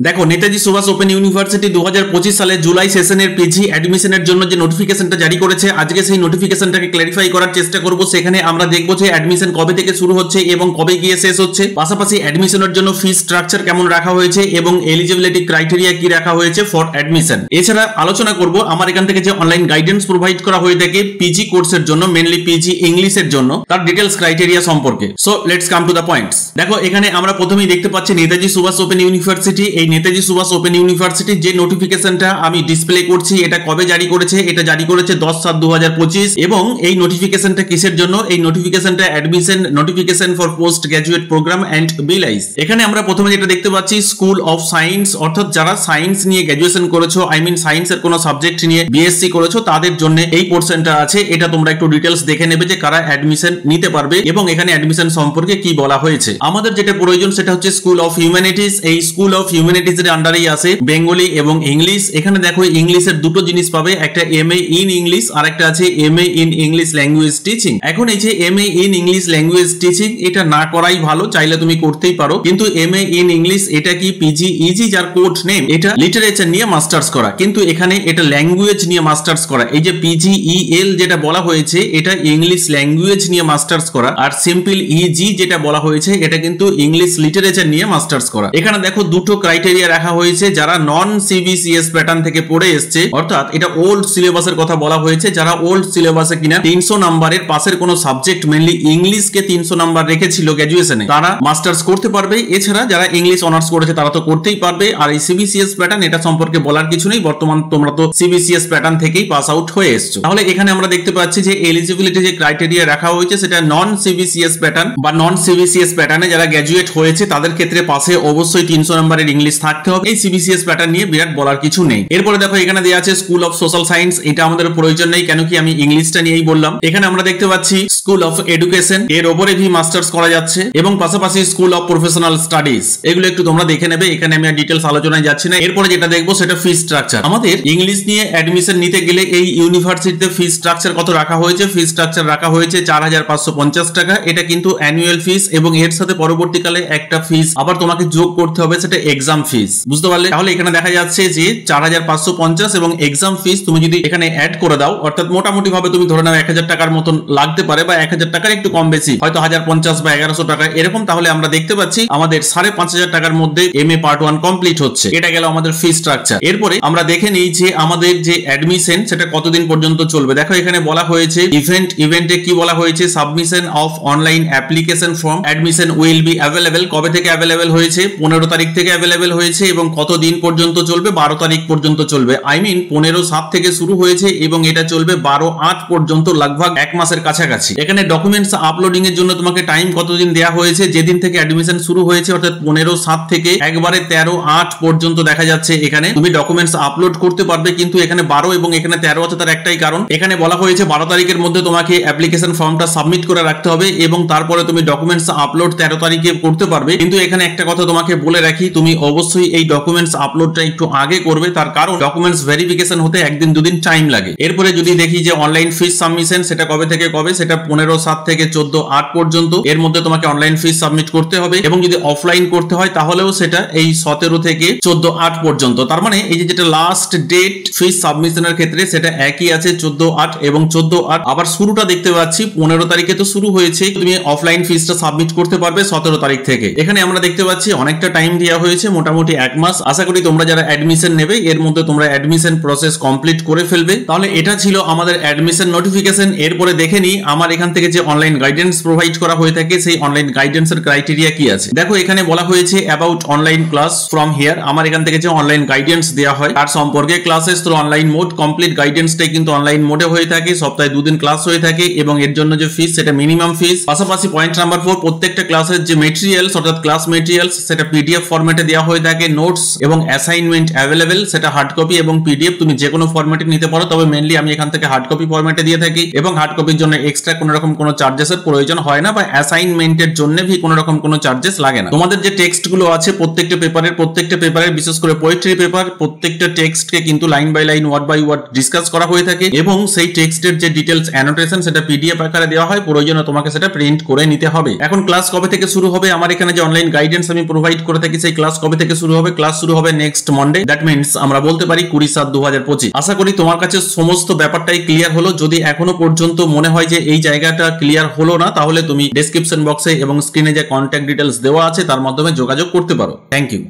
দেখো, Netaji Subhash open university 2025 সালে জুলাই সেশনের পিজি অ্যাডমিশনের জন্য যে নোটিফিকেশনটা জারি করেছে, আজকে সেই নোটিফিকেশনটাকে ক্ল্যারিফাই করার চেষ্টা করব। সেখানে আমরা দেখবো যে অ্যাডমিশন কবে থেকে শুরু হচ্ছে এবং কবে গিয়ে শেষ হচ্ছে, পাশাপাশি অ্যাডমিশনের জন্য ফি স্ট্রাকচার কেমন রাখা হয়েছে এবং এলিজিবিলিটি ক্রাইটেরিয়া কি রাখা হয়েছে ফর অ্যাডমিশন। এছাড়া আলোচনা করব আমার এখান থেকে যে অনলাইন গাইডেন্স প্রোভাইড করা হয়ে থাকে পিজি কোর্সের জন্য, মেনলি পিজি ইংলিশের জন্য, তার ডিটেলস ক্রাইটেরিয়া সম্পর্কে। So let's come to the points. দেখো, এখানে আমরা প্রথমেই দেখতে পাচ্ছি নেতাজি সুভাষ ওপেন ইউনিভার্সিটি। এই নেতাজি সুভাষ ওপেন ইউনিভার্সিটি যে নোটিফিকেশনটা আমি ডিসপ্লে করছি, এটা কবে জারি করেছে? এটা জারি করেছে 10/7/2025। এবং এই নোটিফিকেশনটা কিসের জন্য? এই নোটিফিকেশনটা admission notification for post graduate programme and bylaws. এখানে আমরা প্রথমে যেটা দেখতে পাচ্ছি স্কুল অফ সায়েন্স, অর্থাৎ যারা সায়েন্স নিয়ে গ্রাজুয়েশন করেছো, আই মিন সায়েন্সের কোনো সাবজেক্ট নিয়ে বিএসসি করেছো, তাদের জন্য এই পোর্শনটা আছে। এটা তোমরা একটু ডিটেলস দেখে নেবে যে কারা অ্যাডমিশন নিতে পারবে এবং এখানে অ্যাডমিশন সম্পর্কে কি বলা হয়েছে। আমাদের যেটা প্রয়োজন সেটা হচ্ছে স্কুল অফ হিউম্যানিটিজ। এই স্কুল অফ হিউম্যানিটিজ এর আন্ডারেই আছে বেঙ্গলি এবং ইংলিশ। এখানে দেখো ইংলিশের দুটো জিনিস পাবে, একটা এমএ ইন ইংলিশ আর একটা আছে MA in English language teaching. এখন এই যে MA in English language teaching, এটা না করাই ভালো, চাইলে তুমি করতেই পারো, কিন্তু এমএ ইন ইংলিশ এটা কি পিজি ইজি যার কোড নেম, এটা লিটারেচার নিয়ে মাস্টার্স করা, কিন্তু এখানে এটা ল্যাঙ্গুয়েজ নিয়ে মাস্টার্স করা। এই যে পিজিইএল যেটা বলা হয়েছে এটা ইংলিশ ল্যাঙ্গুয়েজ নিয়ে মাস্টার্স করা, আর সিম্পল ইজি যেটা বলা হয়েছে এটা কিন্তু ইংলিশ লিটারেচার নিয়ে মাস্টার্স করা। এখানে দেখো দুটো ক্রাইটেরিয়া রাখা হয়েছে। যারা নন সিবিসিএস প্যাটার্ন থেকে পড়ে এসছে, অর্থাৎ এটা ওল্ড সিলেবাসের কথা বলা হয়েছে, যারা ওল্ড সিলেবাসে কিনা 300 নাম্বারের পাশের কোনো সাবজেক্ট মেনলি ইংলিশকে 300 নাম্বার রেখেছিল গ্র্যাজুয়েশনে, তারা মাস্টার্স করতে পারবে। এছাড়া যারা ইংলিশ অনার্স করেছে তারা তো করতেই পারবে। আর এই সিবিসিএস প্যাটার্ন এটা সম্পর্কে বলার কিছু নেই, বর্তমান তোমরা তো সিবিসিএস প্যাটার্ন থেকেই পাস আউট হয়ে এসছো। তাহলে এখানে আমরা দেখতে পাচ্ছি যে এলিজিবিলিটি যে ক্রাইটেরিয়া রাখা হয়েছে সেটা নন সিবিসিএস প্যাটার্ন বা নন সিবিসিএস প্যাটার্নে যারা গ্র্যাজুয়েট হয়েছে তাদের ক্ষেত্রে পাশে অবশ্যই 300 নাম্বারের ইংলিশ থাকতে হবে। এই সিবিসিএস প্যাটার্ন নিয়ে বিরাট বলার কিছু নেই। এরপরে দেখো এখানে দেওয়া আছে স্কুল অফ সোশ্যাল সায়েন্স, এটা আমাদের প্রয়োজন নেই, কেন কি আমি ইংলিশটা নিয়েই বললাম। এখানে আমরা দেখতে পাচ্ছি স্কুল অফ এডুকেশন, এর উপরে ভি মাস্টার্স করা যাচ্ছে, এবং পাশাপাশি স্কুল অফ প্রফেশনাল স্টাডিজ, এগুলো একটু তোমরা দেখে নেবে, এখানে আমি আর ডিটেলস আলোচনায় যাচ্ছি না। এরপরে যেটা দেখবো সেটা ফি স্ট্রাকচার। আমাদের ইংলিশ নিয়ে অ্যাডমিশন নিতে গেলে এই ইউনিভার্সিটিতে ফি স্ট্রাকচার কত রাখা হয়েছে? ফি স্ট্রাকচার রাখা হয়েছে 4550 টাকা। এটা কিন্তু অ্যানুয়াল ফিস এবং এর সাথে পরবর্তীকালে একটা ফিস আবার তোমাকে যোগ করতে হবে, সেটা এক্সাম ফিস। বুঝতে পারলে? তাহলে এখানে দেখা যাচ্ছে যে 4550 এবং এক্সাম ফিস তুমি যদি এখানে অ্যাড করে দাও, অর্থাৎ মোটামুটি ভাবে তুমি ধরে নাও 1000 টাকার মতন লাগতে পারে, বা 1000 টাকার একটু কম বেশি, হয়তো 1050 বা 1100 টাকা এরকম। তাহলে আমরা দেখতে পাচ্ছি আমাদের 5500 টাকার মধ্যে এমএ পার্ট 1 কমপ্লিট হচ্ছে। এটা গেল আমাদের ফি স্ট্রাকচার। এরপরে আমরা দেখে নিই যে আমাদের যে অ্যাডমিশন সেটা কতদিন পর্যন্ত চলবে। দেখো এখানে বলা হয়েছে ইভেন্টে কি বলা হয়েছে? Submission of online application form admission will be available. কবে থেকে অ্যাভেলেবল হয়েছে? 15 তারিখ থেকে অ্যাভেলেবল হয়েছে এবং কত দিন পর্যন্ত চলবে? 12 তারিখ পর্যন্ত চলবে। আই মিন 15/7 থেকে শুরু হয়েছে এবং এটা চলবে 12/8 পর্যন্ত, লগভগ এক মাসের কাছাকাছি। এখানে ডকুমেন্টস আপলোডিং এর জন্য তোমাকে টাইম কতদিন দেওয়া হয়েছে? যেদিন থেকে অ্যাডমিশন শুরু হয়েছে, অর্থাৎ 15/7 থেকে একবারে 13/8 পর্যন্ত দেখা যাচ্ছে এখানে তুমি ডকুমেন্টস আপলোড করতে পারবে। কিন্তু এখানে 12 এবং এখানে 13 আছে, তার একটাই কারণ, এখানে বলা হয়েছে 12 তারিখের মধ্যে তোমাকে অ্যাপ্লিকেশন ফর্মটা সাবমিট করে রাখতে হবে এবং তারপরে তুমি ডকুমেন্টস আপলোড 13 তারিখে করতে পারবে। কিন্তু এখানে একটা কথা তোমাকে বলে রাখি, তুমি অবশ্যই এই ডকুমেন্টস আপলোডটা একটু আগে করবে, তার কারণ ডকুমেন্টস ভেরিফিকেশন হতে একদিন দুদিন টাইম লাগে। এরপরে যদি দেখি যে অনলাইন ফিস সাবমিশন, সেটা কবে থেকে কবে? সেটা 15/7 থেকে 14/8 পর্যন্ত, এর মধ্যে তোমাকে অনলাইন ফিস সাবমিট করতে হবে। এবং যদি অফলাইন করতে হয় তাহলেও সেটা এই 17 থেকে 14/8 পর্যন্ত। তার মানে এই যে যেটা লাস্ট ডেট ফিস সাবমিশনের ক্ষেত্রে সেটা একই আছে 14/8 এবং 14/8। আবার শুরুটা দেখতে পাচ্ছি 15 তারিখে তো শুরু হয়েছে, তুমি অফলাইন ফিসটা সাবমিট করতে পারবে 17 তারিখ থেকে। এখানে আমরা দেখতে পাচ্ছি অনেকটা টাইম দেওয়া হয়েছে, মোটামুটি এক মাস। আশা করি তোমরা যারা অ্যাডমিশন নেবে এর মধ্যে তোমরা অ্যাডমিশন প্রসেস কমপ্লিট করে ফেলবে। তাহলে এটা ছিল আমাদের অ্যাডমিশন নোটিফিকেশন। এরপরে দেখে নিই আমার এখান থেকে যে অনলাইন গাইডেন্স প্রোভাইড করা হয়ে থাকে সেই অনলাইন গাইডেন্সের ক্রাইটেরিয়া কি আছে। দেখো এখানে বলা হয়েছে about online class from here. আমার এখান থেকে যে অনলাইন গাইডেন্স দেওয়া হয় তার সম্পর্কে, classes through online mode, complete গাইডেন্সটাই কিন্তু অনলাইন মোডে হয়ে থাকে, সপ্তাহে 2 দিন ক্লাস হয়ে থাকে এবং এর জন্য যে ফিস সেটা মিনিমাম ফিস। পাশাপাশি পয়েন্ট নাম্বার 4, প্রত্যেকটা ক্লাসের যে মেটেরিয়ালস অর্থাৎ ক্লাস মেটেরিয়ালস সেটা পিডিএফ ফরম্যাটে দেওয়া হয়ে থাকে। নোটস এবং অ্যাসাইনমেন্ট অ্যাভেলেবেল, সেটা হার্ড কপি এবং পিডিএফ তুমি যে কোনো ফরম্যাটে নিতে পারো, তবে মেইনলি আমি এখান থেকে হার্ড কপি ফরম্যাটে দিয়ে থাকি এবং হার্ড কপির জন্য এক্সট্রা কোনো রকম কোনো চার্জেসের প্রয়োজন হয় না, বা অ্যাসাইনমেন্টের জন্য ভি কোনো রকম কোনো চার্জেস লাগে না। তোমাদের যে টেক্সট গুলো আছে প্রত্যেকটা পেপারের বিশেষ করে পোয়েট্রি পেপার, প্রত্যেকটা টেক্সটকে কিন্তু line by line word by word discuss করা হয়ে থাকে এবং সেই টেক্সটের যে ডিটেলস অ্যানোটেশন সেটা পিডিএফ আকারে দেওয়া হয়, প্রয়োজনে তোমাকে সেটা প্রিন্ট করে নিতে হবে। এখন ক্লাস কবে থেকে শুরু হবে? আমার এখানে যে অনলাইন গাইডেন্স আমি প্রোভাইড করে থাকি সেই ক্লাস কবে থেকে থেকে শুরু হবে, ক্লাস শুরু হবে নেক্সট মন্ডে, দ্যাট মিনস আমরা বলতে পারি 20/7/2025। আশা করি তোমার কাছে সমস্ত ব্যাপারটাই ক্লিয়ার হলো। যদি এখনো পর্যন্ত মনে হয় যে এই জায়গাটা ক্লিয়ার হলো না, তাহলে তুমি ডেসক্রিপশন বক্সে এবং স্ক্রিনে যে কন্ট্যাক্ট ডিটেলস দেওয়া আছে তার মাধ্যমে যোগাযোগ করতে পারো। Thank you.